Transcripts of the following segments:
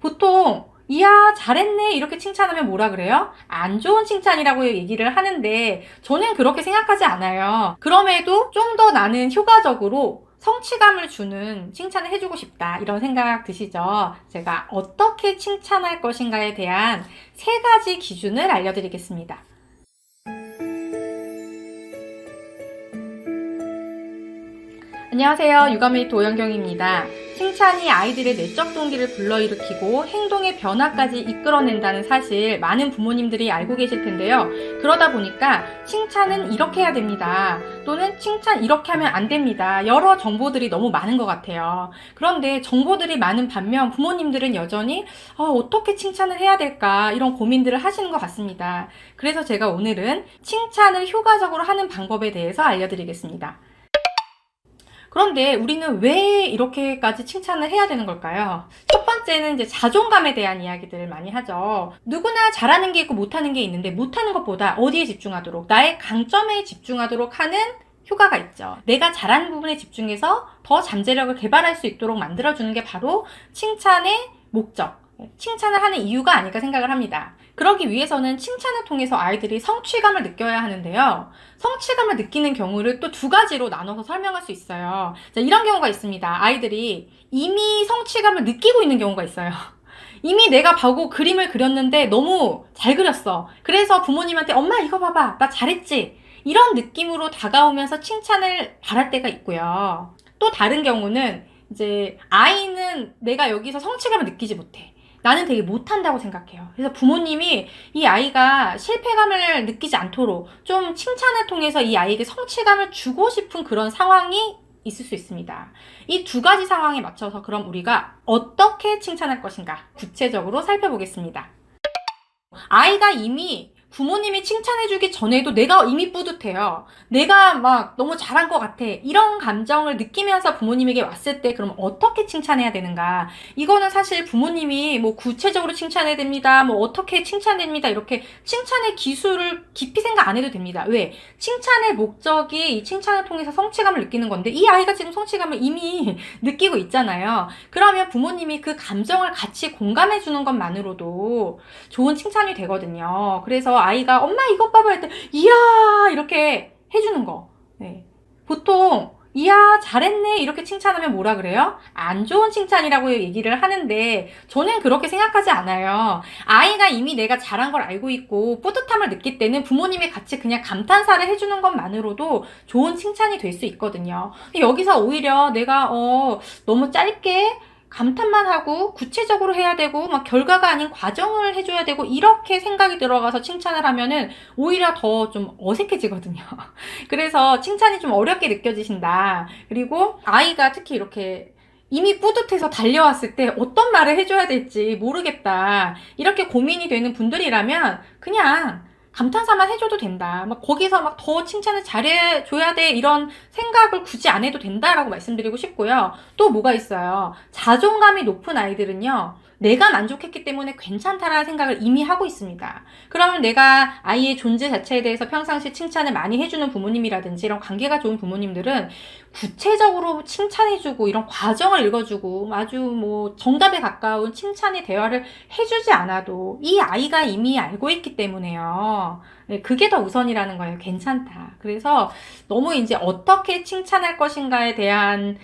보통 이야 잘했네 이렇게 칭찬하면 뭐라 그래요? 안 좋은 칭찬이라고 얘기를 하는데 저는 그렇게 생각하지 않아요. 그럼에도 좀 더 나는 효과적으로 성취감을 주는 칭찬을 해주고 싶다 이런 생각 드시죠? 제가 어떻게 칭찬할 것인가에 대한 3가지 기준을 알려드리겠습니다. 안녕하세요. 육아메이트 오연경입니다. 칭찬이 아이들의 내적 동기를 불러일으키고 행동의 변화까지 이끌어낸다는 사실 많은 부모님들이 알고 계실 텐데요. 그러다 보니까 칭찬은 이렇게 해야 됩니다. 또는 칭찬 이렇게 하면 안 됩니다. 여러 정보들이 너무 많은 것 같아요. 그런데 정보들이 많은 반면 부모님들은 여전히 어떻게 칭찬을 해야 될까 이런 고민들을 하시는 것 같습니다. 그래서 제가 오늘은 칭찬을 효과적으로 하는 방법에 대해서 알려드리겠습니다. 그런데 우리는 왜 이렇게까지 칭찬을 해야 되는 걸까요? 첫 번째는 이제 자존감에 대한 이야기들을 많이 하죠. 누구나 잘하는 게 있고 못하는 게 있는데 못하는 것보다 어디에 집중하도록, 나의 강점에 집중하도록 하는 효과가 있죠. 내가 잘하는 부분에 집중해서 더 잠재력을 개발할 수 있도록 만들어주는 게 바로 칭찬의 목적, 칭찬을 하는 이유가 아닐까 생각을 합니다. 그러기 위해서는 칭찬을 통해서 아이들이 성취감을 느껴야 하는데요. 성취감을 느끼는 경우를 또 2가지로 나눠서 설명할 수 있어요. 자, 이런 경우가 있습니다. 아이들이 이미 성취감을 느끼고 있는 경우가 있어요. 이미 내가 보고 그림을 그렸는데 너무 잘 그렸어. 그래서 부모님한테 엄마 이거 봐봐. 나 잘했지? 이런 느낌으로 다가오면서 칭찬을 바랄 때가 있고요. 또 다른 경우는 이제 아이는 내가 여기서 성취감을 느끼지 못해. 나는 되게 못한다고 생각해요. 그래서 부모님이 이 아이가 실패감을 느끼지 않도록 좀 칭찬을 통해서 이 아이에게 성취감을 주고 싶은 그런 상황이 있을 수 있습니다. 이 2가지 상황에 맞춰서 그럼 우리가 어떻게 칭찬할 것인가 구체적으로 살펴보겠습니다. 아이가 이미 부모님이 칭찬해주기 전에도 내가 이미 뿌듯해요. 내가 막 너무 잘한 것 같아. 이런 감정을 느끼면서 부모님에게 왔을 때 그럼 어떻게 칭찬해야 되는가? 이거는 사실 부모님이 뭐 구체적으로 칭찬해야 됩니다. 뭐 어떻게 칭찬해야 됩니다. 이렇게 칭찬의 기술을 깊이 생각 안 해도 됩니다. 왜? 칭찬의 목적이 이 칭찬을 통해서 성취감을 느끼는 건데 이 아이가 지금 성취감을 이미 느끼고 있잖아요. 그러면 부모님이 그 감정을 같이 공감해 주는 것만으로도 좋은 칭찬이 되거든요. 그래서 아이가 엄마 이것 봐봐 할 때 이야 이렇게 해주는 거. 네. 보통 이야 잘했네 이렇게 칭찬하면 뭐라 그래요? 안 좋은 칭찬이라고 얘기를 하는데 저는 그렇게 생각하지 않아요. 아이가 이미 내가 잘한 걸 알고 있고 뿌듯함을 느낄 때는 부모님이 같이 그냥 감탄사를 해주는 것만으로도 좋은 칭찬이 될 수 있거든요. 여기서 오히려 내가 너무 짧게 감탄만 하고 구체적으로 해야 되고 막 결과가 아닌 과정을 해줘야 되고 이렇게 생각이 들어가서 칭찬을 하면은 오히려 더 좀 어색해지거든요. 그래서 칭찬이 좀 어렵게 느껴지신다. 그리고 아이가 특히 이렇게 이미 뿌듯해서 달려왔을 때 어떤 말을 해줘야 될지 모르겠다. 이렇게 고민이 되는 분들이라면 그냥 감탄사만 해줘도 된다. 막 거기서 막 더 칭찬을 잘해줘야 돼. 이런 생각을 굳이 안 해도 된다라고 말씀드리고 싶고요. 또 뭐가 있어요. 자존감이 높은 아이들은요. 내가 만족했기 때문에 괜찮다라는 생각을 이미 하고 있습니다. 그러면 내가 아이의 존재 자체에 대해서 평상시 칭찬을 많이 해주는 부모님이라든지 이런 관계가 좋은 부모님들은 구체적으로 칭찬해주고 이런 과정을 읽어주고 아주 뭐 정답에 가까운 칭찬의 대화를 해주지 않아도 이 아이가 이미 알고 있기 때문에요. 네, 그게 더 우선이라는 거예요. 괜찮다. 그래서 너무 이제 어떻게 칭찬할 것인가에 대한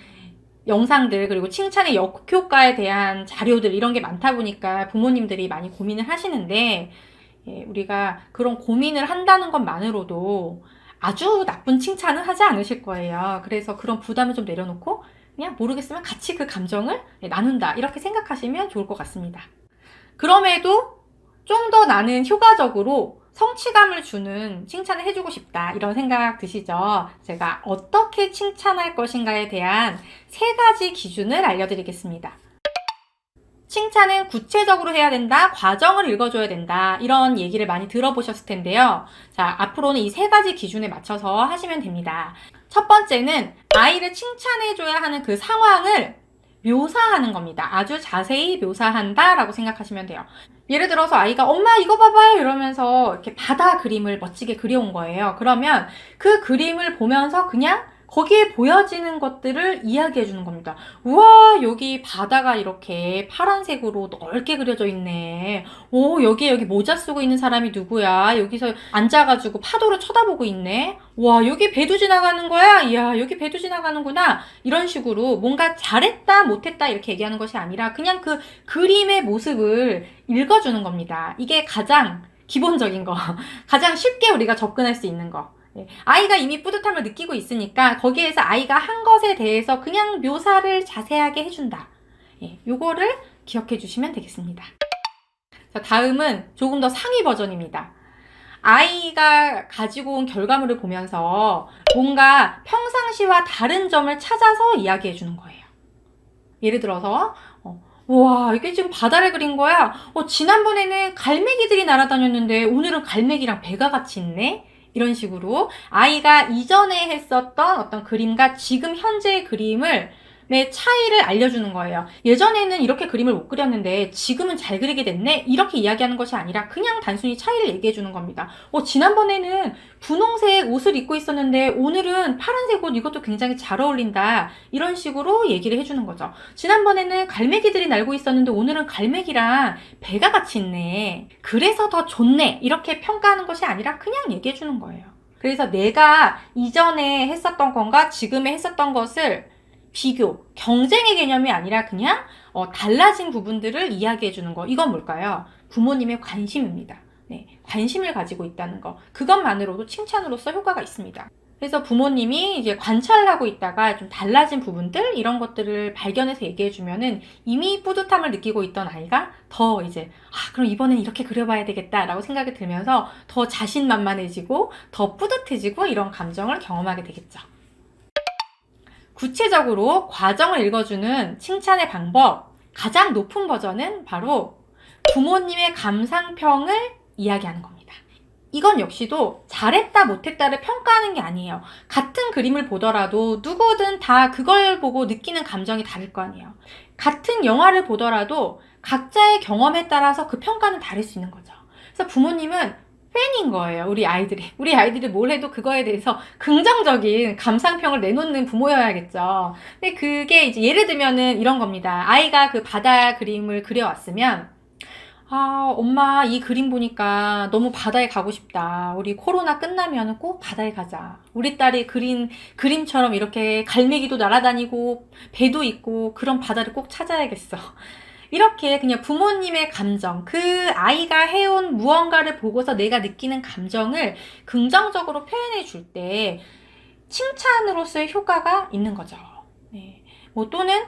영상들 그리고 칭찬의 역효과에 대한 자료들 이런 게 많다 보니까 부모님들이 많이 고민을 하시는데 우리가 그런 고민을 한다는 것만으로도 아주 나쁜 칭찬은 하지 않으실 거예요. 그래서 그런 부담을 좀 내려놓고 그냥 모르겠으면 같이 그 감정을 나눈다 이렇게 생각하시면 좋을 것 같습니다. 그럼에도 좀 더 나는 효과적으로 성취감을 주는 칭찬을 해주고 싶다 이런 생각 드시죠? 제가 어떻게 칭찬할 것인가에 대한 3가지 기준을 알려드리겠습니다. 칭찬은 구체적으로 해야 된다, 과정을 읽어줘야 된다 이런 얘기를 많이 들어보셨을 텐데요. 자, 앞으로는 이 3가지 기준에 맞춰서 하시면 됩니다. 첫 번째는 아이를 칭찬해줘야 하는 그 상황을 묘사하는 겁니다. 아주 자세히 묘사한다 라고 생각하시면 돼요. 예를 들어서 아이가 엄마 이거 봐봐요 이러면서 이렇게 바다 그림을 멋지게 그려온 거예요. 그러면 그 그림을 보면서 그냥 거기에 보여지는 것들을 이야기해 주는 겁니다. 우와, 여기 바다가 이렇게 파란색으로 넓게 그려져 있네. 오, 여기 모자 쓰고 있는 사람이 누구야? 여기서 앉아가지고 파도를 쳐다보고 있네. 와, 여기 배도 지나가는 거야? 이야, 여기 배도 지나가는구나. 이런 식으로 뭔가 잘했다, 못했다 이렇게 얘기하는 것이 아니라 그냥 그 그림의 모습을 읽어주는 겁니다. 이게 가장 기본적인 거, 가장 쉽게 우리가 접근할 수 있는 거. 아이가 이미 뿌듯함을 느끼고 있으니까 거기에서 아이가 한 것에 대해서 그냥 묘사를 자세하게 해준다. 요거를 기억해 주시면 되겠습니다. 자, 다음은 조금 더 상위 버전입니다. 아이가 가지고 온 결과물을 보면서 뭔가 평상시와 다른 점을 찾아서 이야기해 주는 거예요. 예를 들어서 와, 이게 지금 바다를 그린 거야? 지난번에는 갈매기들이 날아다녔는데 오늘은 갈매기랑 배가 같이 있네? 이런 식으로 아이가 이전에 했었던 어떤 그림과 지금 현재의 그림을 차이를 알려주는 거예요. 예전에는 이렇게 그림을 못 그렸는데 지금은 잘 그리게 됐네? 이렇게 이야기하는 것이 아니라 그냥 단순히 차이를 얘기해 주는 겁니다. 지난번에는 분홍색 옷을 입고 있었는데 오늘은 파란색 옷 이것도 굉장히 잘 어울린다. 이런 식으로 얘기를 해주는 거죠. 지난번에는 갈매기들이 날고 있었는데 오늘은 갈매기랑 배가 같이 있네. 그래서 더 좋네. 이렇게 평가하는 것이 아니라 그냥 얘기해 주는 거예요. 그래서 내가 이전에 했었던 것과 지금에 했었던 것을 비교, 경쟁의 개념이 아니라 그냥 달라진 부분들을 이야기해 주는 거. 이건 뭘까요? 부모님의 관심입니다. 관심을 가지고 있다는 거. 그것만으로도 칭찬으로서 효과가 있습니다. 그래서 부모님이 이제 관찰을 하고 있다가 좀 달라진 부분들, 이런 것들을 발견해서 얘기해 주면은 이미 뿌듯함을 느끼고 있던 아이가 더 이제, 그럼 이번엔 이렇게 그려봐야 되겠다라고 생각이 들면서 더 자신만만해지고 더 뿌듯해지고 이런 감정을 경험하게 되겠죠. 구체적으로 과정을 읽어주는 칭찬의 방법, 가장 높은 버전은 바로 부모님의 감상평을 이야기하는 겁니다. 이건 역시도 잘했다 못했다를 평가하는 게 아니에요. 같은 그림을 보더라도 누구든 다 그걸 보고 느끼는 감정이 다를 거 아니에요. 같은 영화를 보더라도 각자의 경험에 따라서 그 평가는 다를 수 있는 거죠. 그래서 부모님은 팬인 거예요. 우리 아이들이 뭘 해도 그거에 대해서 긍정적인 감상평을 내놓는 부모여야겠죠. 근데 그게 이제 예를 들면은 이런 겁니다. 아이가 그 바다 그림을 그려왔으면 엄마 이 그림 보니까 너무 바다에 가고 싶다. 우리 코로나 끝나면 꼭 바다에 가자. 우리 딸이 그린 그림처럼 이렇게 갈매기도 날아다니고 배도 있고 그런 바다를 꼭 찾아야겠어. 이렇게 그냥 부모님의 감정, 그 아이가 해온 무언가를 보고서 내가 느끼는 감정을 긍정적으로 표현해 줄 때 칭찬으로서의 효과가 있는 거죠. 또는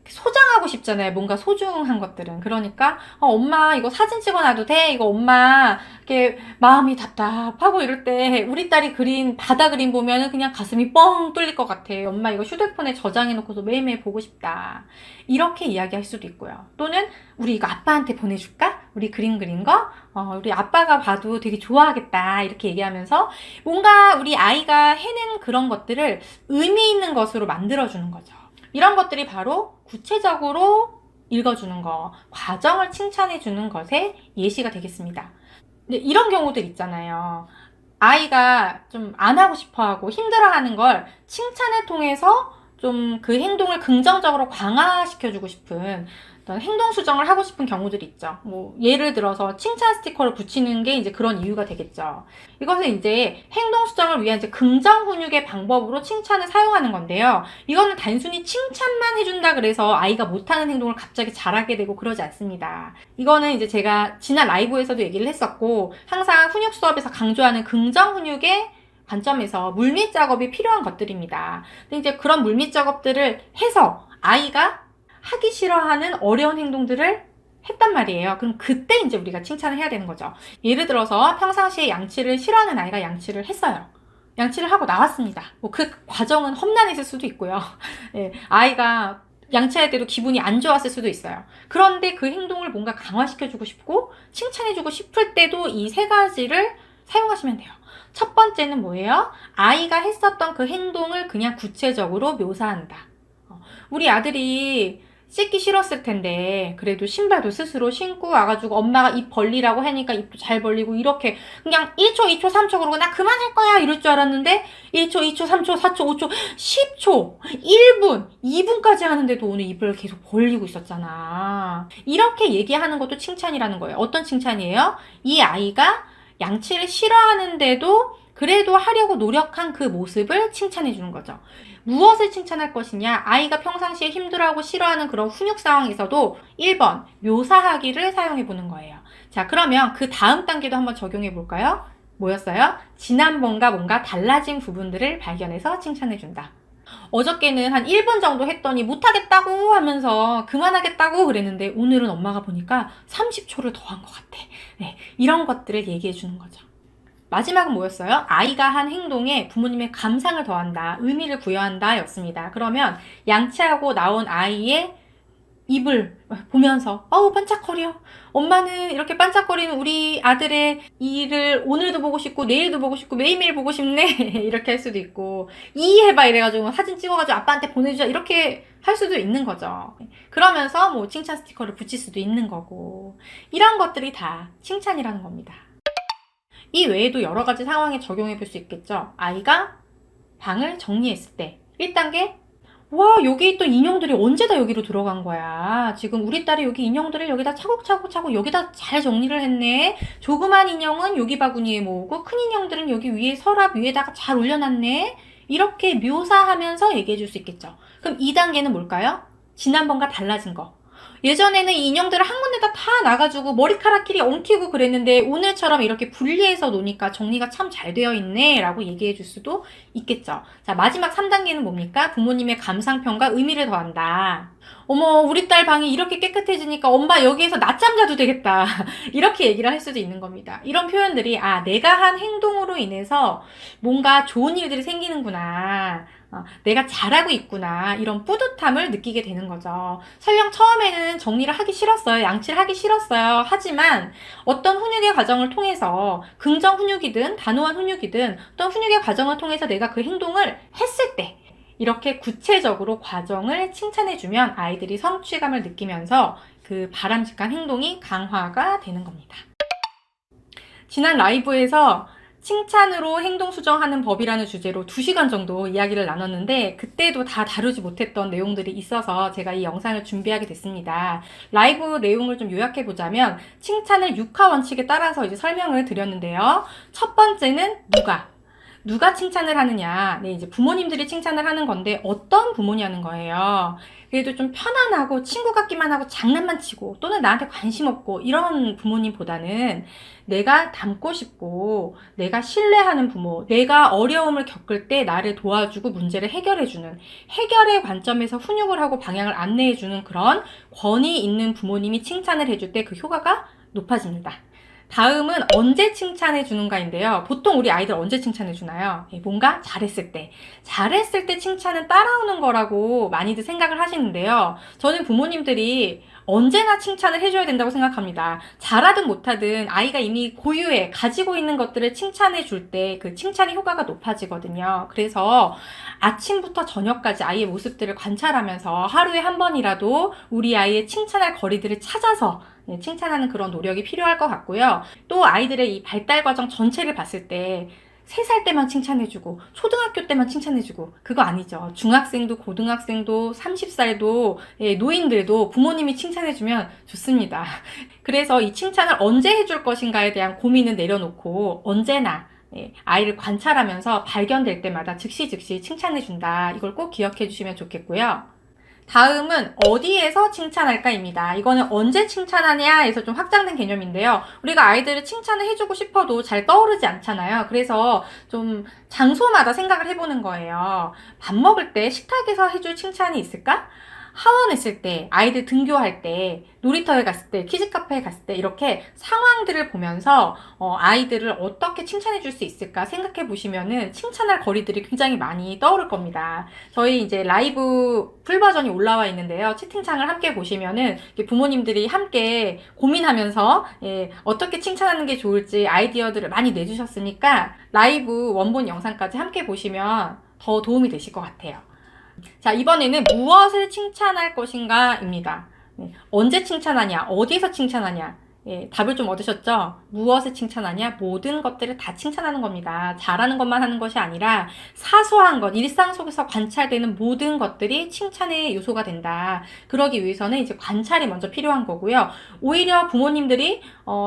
소장하고 싶잖아요. 뭔가 소중한 것들은. 그러니까 엄마 이거 사진 찍어놔도 돼? 이거 엄마 이렇게 마음이 답답하고 이럴 때 우리 딸이 그린 바다 그림 보면은 그냥 가슴이 뻥 뚫릴 것 같아. 엄마 이거 휴대폰에 저장해놓고서 매일매일 보고 싶다. 이렇게 이야기할 수도 있고요. 또는 우리 이거 아빠한테 보내줄까? 우리 그림 그린 거? 우리 아빠가 봐도 되게 좋아하겠다. 이렇게 얘기하면서 뭔가 우리 아이가 해낸 그런 것들을 의미 있는 것으로 만들어주는 거죠. 이런 것들이 바로 구체적으로 읽어주는 거, 과정을 칭찬해주는 것의 예시가 되겠습니다. 근데 이런 경우들 있잖아요. 아이가 좀 안 하고 싶어 하고 힘들어하는 걸 칭찬을 통해서 좀 그 행동을 긍정적으로 강화시켜주고 싶은 어떤 행동 수정을 하고 싶은 경우들이 있죠. 예를 들어서 칭찬 스티커를 붙이는 게 이제 그런 이유가 되겠죠. 이것은 이제 행동 수정을 위한 이제 긍정 훈육의 방법으로 칭찬을 사용하는 건데요. 이거는 단순히 칭찬만 해준다 그래서 아이가 못하는 행동을 갑자기 잘하게 되고 그러지 않습니다. 이거는 이제 제가 지난 라이브에서도 얘기를 했었고 항상 훈육 수업에서 강조하는 긍정 훈육의 관점에서 물밑 작업이 필요한 것들입니다. 근데 이제 그런 물밑 작업들을 해서 아이가 하기 싫어하는 어려운 행동들을 했단 말이에요. 그럼 그때 이제 우리가 칭찬을 해야 되는 거죠. 예를 들어서 평상시에 양치를 싫어하는 아이가 양치를 했어요. 양치를 하고 나왔습니다. 그 과정은 험난했을 수도 있고요. 아이가 양치할 때도 기분이 안 좋았을 수도 있어요. 그런데 그 행동을 뭔가 강화시켜주고 싶고 칭찬해주고 싶을 때도 이 세 가지를 사용하시면 돼요. 첫 번째는 뭐예요? 아이가 했었던 그 행동을 그냥 구체적으로 묘사한다. 우리 아들이 씻기 싫었을 텐데 그래도 신발도 스스로 신고 와가지고 엄마가 입 벌리라고 하니까 입도 잘 벌리고 이렇게 그냥 1초, 2초, 3초 그러고 나 그만할 거야 이럴 줄 알았는데 1초, 2초, 3초, 4초, 5초, 10초, 1분, 2분까지 하는데도 오늘 입을 계속 벌리고 있었잖아. 이렇게 얘기하는 것도 칭찬이라는 거예요. 어떤 칭찬이에요? 이 아이가 양치를 싫어하는데도 그래도 하려고 노력한 그 모습을 칭찬해 주는 거죠. 무엇을 칭찬할 것이냐? 아이가 평상시에 힘들어하고 싫어하는 그런 훈육 상황에서도 1번 묘사하기를 사용해 보는 거예요. 자, 그러면 그 다음 단계도 한번 적용해 볼까요? 뭐였어요? 지난번과 뭔가 달라진 부분들을 발견해서 칭찬해 준다. 어저께는 한 1분 정도 했더니 못하겠다고 하면서 그만하겠다고 그랬는데 오늘은 엄마가 보니까 30초를 더 한 것 같아. 네, 이런 것들을 얘기해 주는 거죠. 마지막은 뭐였어요? 아이가 한 행동에 부모님의 감상을 더한다, 의미를 부여한다 였습니다. 그러면 양치하고 나온 아이의 입을 보면서 반짝거려. 엄마는 이렇게 반짝거리는 우리 아들의 이를 오늘도 보고 싶고 내일도 보고 싶고 매일매일 보고 싶네. 이렇게 할 수도 있고 이해해봐 이래가지고 사진 찍어가지고 아빠한테 보내주자 이렇게 할 수도 있는 거죠. 그러면서 뭐 칭찬 스티커를 붙일 수도 있는 거고 이런 것들이 다 칭찬이라는 겁니다. 이 외에도 여러 가지 상황에 적용해 볼 수 있겠죠. 아이가 방을 정리했을 때 1단계 와 여기 있던 인형들이 언제 다 여기로 들어간 거야. 지금 우리 딸이 여기 인형들을 여기다 차곡차곡 여기다 잘 정리를 했네. 조그만 인형은 여기 바구니에 모으고 큰 인형들은 여기 위에 서랍 위에다가 잘 올려놨네. 이렇게 묘사하면서 얘기해 줄 수 있겠죠. 그럼 2단계는 뭘까요? 지난번과 달라진 거. 예전에는 이 인형들을 한 군데다 다 놔가지고 머리카락끼리 엉키고 그랬는데 오늘처럼 이렇게 분리해서 놓으니까 정리가 참 잘 되어 있네 라고 얘기해 줄 수도 있겠죠. 자, 마지막 3단계는 뭡니까? 부모님의 감상평과 의미를 더한다. 어머 우리 딸 방이 이렇게 깨끗해지니까 엄마 여기에서 낮잠 자도 되겠다. 이렇게 얘기를 할 수도 있는 겁니다. 이런 표현들이 내가 한 행동으로 인해서 뭔가 좋은 일들이 생기는구나. 내가 잘하고 있구나 이런 뿌듯함을 느끼게 되는 거죠. 설령 처음에는 정리를 하기 싫었어요. 양치를 하기 싫었어요. 하지만 어떤 훈육의 과정을 통해서 긍정 훈육이든 단호한 훈육이든 어떤 훈육의 과정을 통해서 내가 그 행동을 했을 때 이렇게 구체적으로 과정을 칭찬해주면 아이들이 성취감을 느끼면서 그 바람직한 행동이 강화가 되는 겁니다. 지난 라이브에서 칭찬으로 행동 수정하는 법이라는 주제로 2시간 정도 이야기를 나눴는데 그때도 다 다루지 못했던 내용들이 있어서 제가 이 영상을 준비하게 됐습니다. 라이브 내용을 좀 요약해 보자면 칭찬을 6화 원칙에 따라서 이제 설명을 드렸는데요. 첫 번째는 누가 칭찬을 하느냐. 네, 이제 부모님들이 칭찬을 하는 건데 어떤 부모님 하는 거예요. 그래도 좀 편안하고 친구 같기만 하고 장난만 치고 또는 나한테 관심 없고 이런 부모님보다는 내가 닮고 싶고 내가 신뢰하는 부모, 내가 어려움을 겪을 때 나를 도와주고 문제를 해결해주는 해결의 관점에서 훈육을 하고 방향을 안내해주는 그런 권위 있는 부모님이 칭찬을 해줄 때 그 효과가 높아집니다. 다음은 언제 칭찬해 주는가인데요. 보통 우리 아이들 언제 칭찬해 주나요? 뭔가 잘했을 때. 잘했을 때 칭찬은 따라오는 거라고 많이들 생각을 하시는데요. 저는 부모님들이 언제나 칭찬을 해줘야 된다고 생각합니다. 잘하든 못하든 아이가 이미 고유해 가지고 있는 것들을 칭찬해 줄 때 그 칭찬의 효과가 높아지거든요. 그래서 아침부터 저녁까지 아이의 모습들을 관찰하면서 하루에 한 번이라도 우리 아이의 칭찬할 거리들을 찾아서 칭찬하는 그런 노력이 필요할 것 같고요. 또 아이들의 이 발달 과정 전체를 봤을 때 3살 때만 칭찬해주고 초등학교 때만 칭찬해주고 그거 아니죠. 중학생도 고등학생도 30살도 노인들도 부모님이 칭찬해주면 좋습니다. 그래서 이 칭찬을 언제 해줄 것인가에 대한 고민은 내려놓고 언제나 아이를 관찰하면서 발견될 때마다 즉시 칭찬해준다. 이걸 꼭 기억해 주시면 좋겠고요. 다음은 어디에서 칭찬할까입니다. 이거는 언제 칭찬하냐 해서 좀 확장된 개념인데요. 우리가 아이들을 칭찬을 해주고 싶어도 잘 떠오르지 않잖아요. 그래서 좀 장소마다 생각을 해보는 거예요. 밥 먹을 때 식탁에서 해줄 칭찬이 있을까? 하원했을 때, 아이들 등교할 때, 놀이터에 갔을 때, 키즈카페에 갔을 때 이렇게 상황들을 보면서 아이들을 어떻게 칭찬해 줄 수 있을까 생각해 보시면은 칭찬할 거리들이 굉장히 많이 떠오를 겁니다. 저희 이제 라이브 풀 버전이 올라와 있는데요. 채팅창을 함께 보시면은 부모님들이 함께 고민하면서 어떻게 칭찬하는 게 좋을지 아이디어들을 많이 내주셨으니까 라이브 원본 영상까지 함께 보시면 더 도움이 되실 것 같아요. 자, 이번에는 무엇을 칭찬할 것인가입니다. 네, 언제 칭찬하냐? 어디에서 칭찬하냐? 예, 답을 좀 얻으셨죠? 무엇을 칭찬하냐? 모든 것들을 다 칭찬하는 겁니다. 잘하는 것만 하는 것이 아니라 사소한 것, 일상 속에서 관찰되는 모든 것들이 칭찬의 요소가 된다. 그러기 위해서는 이제 관찰이 먼저 필요한 거고요. 오히려 부모님들이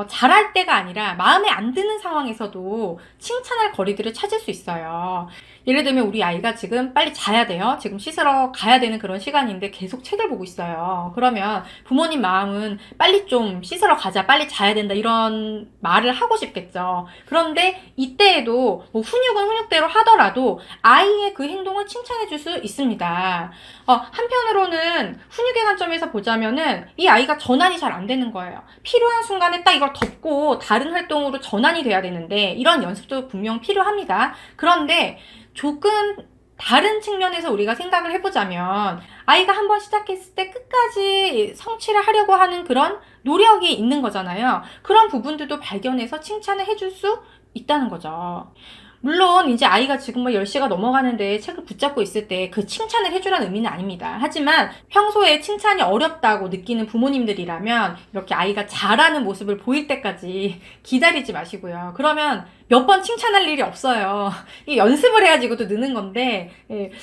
잘할 때가 아니라 마음에 안 드는 상황에서도 칭찬할 거리들을 찾을 수 있어요. 예를 들면 우리 아이가 지금 빨리 자야 돼요. 지금 씻으러 가야 되는 그런 시간인데 계속 책을 보고 있어요. 그러면 부모님 마음은 빨리 좀 씻으러 가자, 빨리 자야 된다 이런 말을 하고 싶겠죠. 그런데 이때에도 뭐 훈육은 훈육대로 하더라도 아이의 그 행동을 칭찬해 줄 수 있습니다. 한편으로는 훈육의 관점에서 보자면은 이 아이가 전환이 잘 안 되는 거예요. 필요한 순간에 딱 이걸 덮고 다른 활동으로 전환이 돼야 되는데 이런 연습도 분명 필요합니다. 그런데 조금 다른 측면에서 우리가 생각을 해보자면 아이가 한번 시작했을 때 끝까지 성취를 하려고 하는 그런 노력이 있는 거잖아요. 그런 부분들도 발견해서 칭찬을 해줄 수 있다는 거죠. 물론 이제 아이가 지금 뭐 10시가 넘어가는데 책을 붙잡고 있을 때 그 칭찬을 해주라는 의미는 아닙니다. 하지만 평소에 칭찬이 어렵다고 느끼는 부모님들이라면 이렇게 아이가 잘하는 모습을 보일 때까지 기다리지 마시고요. 그러면 몇 번 칭찬할 일이 없어요. 이 연습을 해야지 이것도 느는 건데,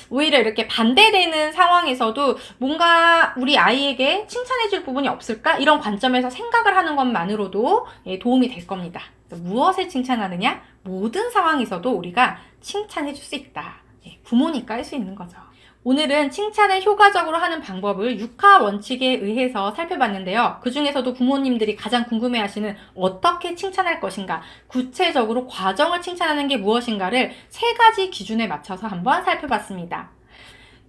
오히려 이렇게 반대되는 상황에서도 뭔가 우리 아이에게 칭찬해줄 부분이 없을까? 이런 관점에서 생각을 하는 것만으로도 도움이 될 겁니다. 무엇을 칭찬하느냐? 모든 상황에서도 우리가 칭찬해줄 수 있다. 부모니까 할 수 있는 거죠. 오늘은 칭찬을 효과적으로 하는 방법을 6화 원칙에 의해서 살펴봤는데요. 그 중에서도 부모님들이 가장 궁금해하시는 어떻게 칭찬할 것인가, 구체적으로 과정을 칭찬하는 게 무엇인가를 3가지 기준에 맞춰서 한번 살펴봤습니다.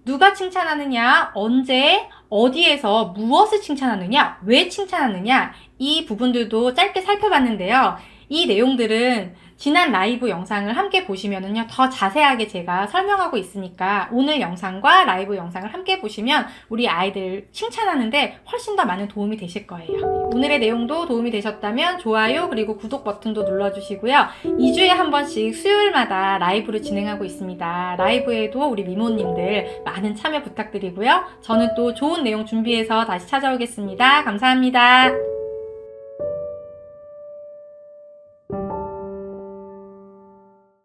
누가 칭찬하느냐, 언제, 어디에서 무엇을 칭찬하느냐, 왜 칭찬하느냐, 이 부분들도 짧게 살펴봤는데요. 이 내용들은 지난 라이브 영상을 함께 보시면은요, 더 자세하게 제가 설명하고 있으니까 오늘 영상과 라이브 영상을 함께 보시면 우리 아이들 칭찬하는데 훨씬 더 많은 도움이 되실 거예요. 오늘의 내용도 도움이 되셨다면 좋아요 그리고 구독 버튼도 눌러주시고요. 2주에 한 번씩 수요일마다 라이브를 진행하고 있습니다. 라이브에도 우리 미모님들 많은 참여 부탁드리고요. 저는 또 좋은 내용 준비해서 다시 찾아오겠습니다. 감사합니다.